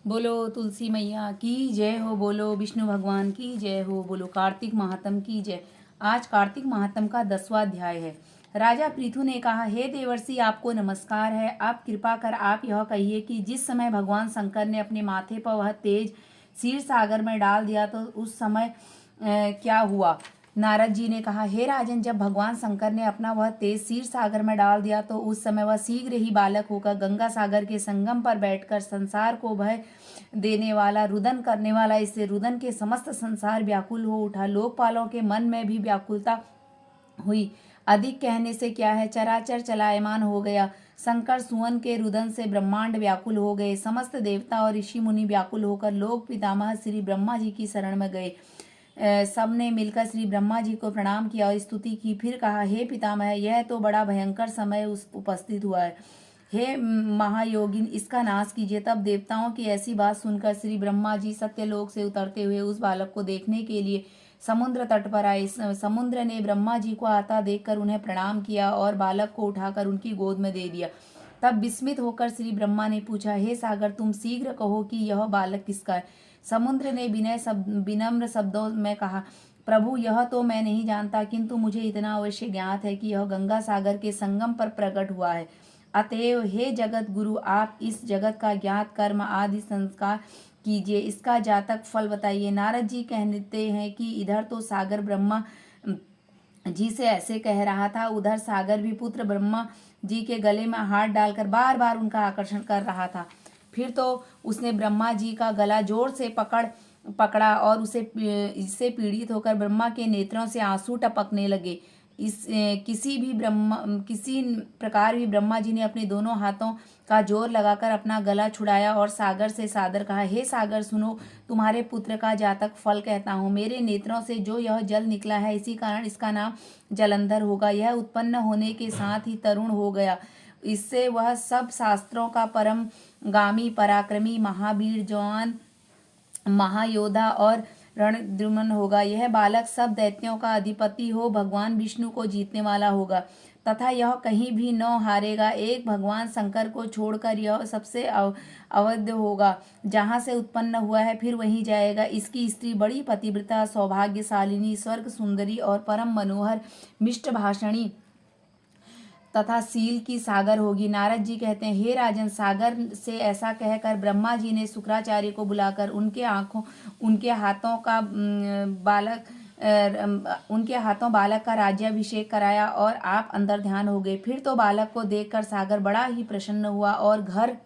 बोलो तुलसी मैया की जय हो, बोलो विष्णु भगवान की जय हो, बोलो कार्तिक महात्म की जय। आज कार्तिक महात्म का 10वां अध्याय है। राजा पृथु ने कहा, हे देवर्षि, आपको नमस्कार है। आप कृपा कर आप यह कहिए कि जिस समय भगवान शंकर ने अपने माथे पर वह तेज क्षीर सागर में डाल दिया तो उस समय क्या हुआ। नारद जी ने कहा, हे राजन, जब भगवान शंकर ने अपना वह तेज क्षीर सागर में डाल दिया तो उस समय वह शीघ्र ही बालक होकर गंगा सागर के संगम पर बैठकर संसार को भय देने वाला, रुदन करने वाला, इससे रुदन के समस्त संसार व्याकुल हो उठा। लोकपालों के मन में भी व्याकुलता हुई। अधिक कहने से क्या है, चराचर चलायमान हो गया। शंकर सुवन के रुदन से ब्रह्मांड व्याकुल हो गए। समस्त देवता और ऋषि मुनि व्याकुल होकर लोक पितामह श्री ब्रह्मा जी की शरण में गए। सबने मिलकर श्री ब्रह्मा जी को प्रणाम किया और स्तुति की। फिर कहा, हे पितामह, यह तो बड़ा भयंकर समय उपस्थित हुआ है। हे महायोगिन, इसका नाश कीजिए। तब देवताओं की ऐसी बात सुनकर श्री ब्रह्मा जी सत्यलोक से उतरते हुए उस बालक को देखने के लिए समुद्र तट पर आए। समुद्र ने ब्रह्मा जी को आता देखकर उन्हें प्रणाम किया और बालक को उठाकर उनकी गोद में दे दिया। तब विस्मित होकर श्री ब्रह्मा ने पूछा, हे सागर, तुम शीघ्र कहो कि यह बालक किसका है। समुद्र ने विनम्र शब्दों में कहा, प्रभु, यह तो मैं नहीं जानता, किंतु मुझे इतना अवश्य ज्ञात है कि यह गंगा सागर के संगम पर प्रकट हुआ है। अतएव हे जगत गुरु, आप इस जगत का ज्ञात कर्म आदि संस्कार कीजिए, इसका जातक फल बताइए। नारद जी कहते हैं कि इधर तो सागर ब्रह्मा जी से ऐसे कह रहा था, उधर सागर भी पुत्र ब्रह्मा जी के गले में हाथ डालकर बार बार उनका आकर्षण कर रहा था। फिर तो उसने ब्रह्मा जी का गला जोर से पकड़ा और इससे पीड़ित होकर ब्रह्मा के नेत्रों से आंसू टपकने लगे। किसी प्रकार भी ब्रह्मा जी ने अपने दोनों हाथों का जोर लगाकर अपना गला छुड़ाया और सागर से सादर कहा, हे सागर, सुनो, तुम्हारे पुत्र का जातक फल कहता हूँ। मेरे नेत्रों से जो यह जल निकला है, इसी कारण इसका नाम जलंधर होगा। यह उत्पन्न होने के साथ ही तरुण हो गया। इससे वह सब शास्त्रों का परम गामी, पराक्रमी, महावीर, जवान, महायोधा और रणद्रुमन होगा। यह बालक सब दैत्यों का अधिपति हो भगवान विष्णु को जीतने वाला होगा तथा यह कहीं भी न हारेगा। एक भगवान शंकर को छोड़कर यह सबसे अवध्य होगा। जहाँ से उत्पन्न हुआ है फिर वहीं जाएगा। इसकी स्त्री बड़ी पतिव्रता, सौभाग्यशालिनी, स्वर्ग सुंदरी और परम मनोहर, मिष्ट भाषणी तथा सील की सागर होगी। नारद जी कहते हैं, हे राजन, सागर से ऐसा कहकर ब्रह्मा जी ने शुक्राचार्य को बुलाकर उनके हाथों बालक का राज्याभिषेक कराया और आप अंतर ध्यान हो गए। फिर तो बालक को देखकर सागर बड़ा ही प्रसन्न हुआ और घर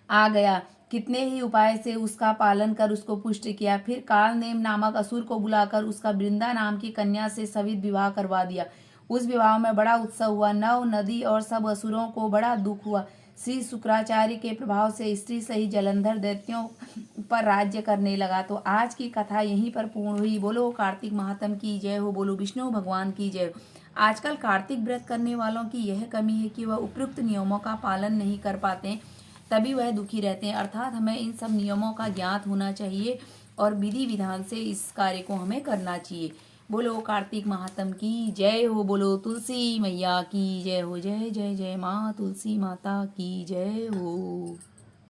आ गया। कितने ही उपाय से उसका पालन कर उसको पुष्ट किया। फिर कालनेम नामक असुर को बुलाकर उसका वृंदा नाम की कन्या से सवित विवाह करवा दिया। उस विवाह में बड़ा उत्सव हुआ। नव, नदी और सब असुरों को बड़ा दुख हुआ। श्री शुक्राचार्य के प्रभाव से स्त्री सही जलंधर दैत्यों पर राज्य करने लगा। तो आज की कथा यहीं पर पूर्ण हुई। बोलो कार्तिक महात्म की जय हो, बोलो विष्णु भगवान की जय हो। आजकल कार्तिक व्रत करने वालों की यह कमी है कि वह उपयुक्त नियमों का पालन नहीं कर पाते, तभी वह दुखी रहते हैं। अर्थात हमें इन सब नियमों का ज्ञात होना चाहिए और विधि विधान से इस कार्य को हमें करना चाहिए। बोलो कार्तिक महात्म की जय हो, बोलो तुलसी मैया की जय हो। जय जय जय माँ तुलसी माता की जय हो।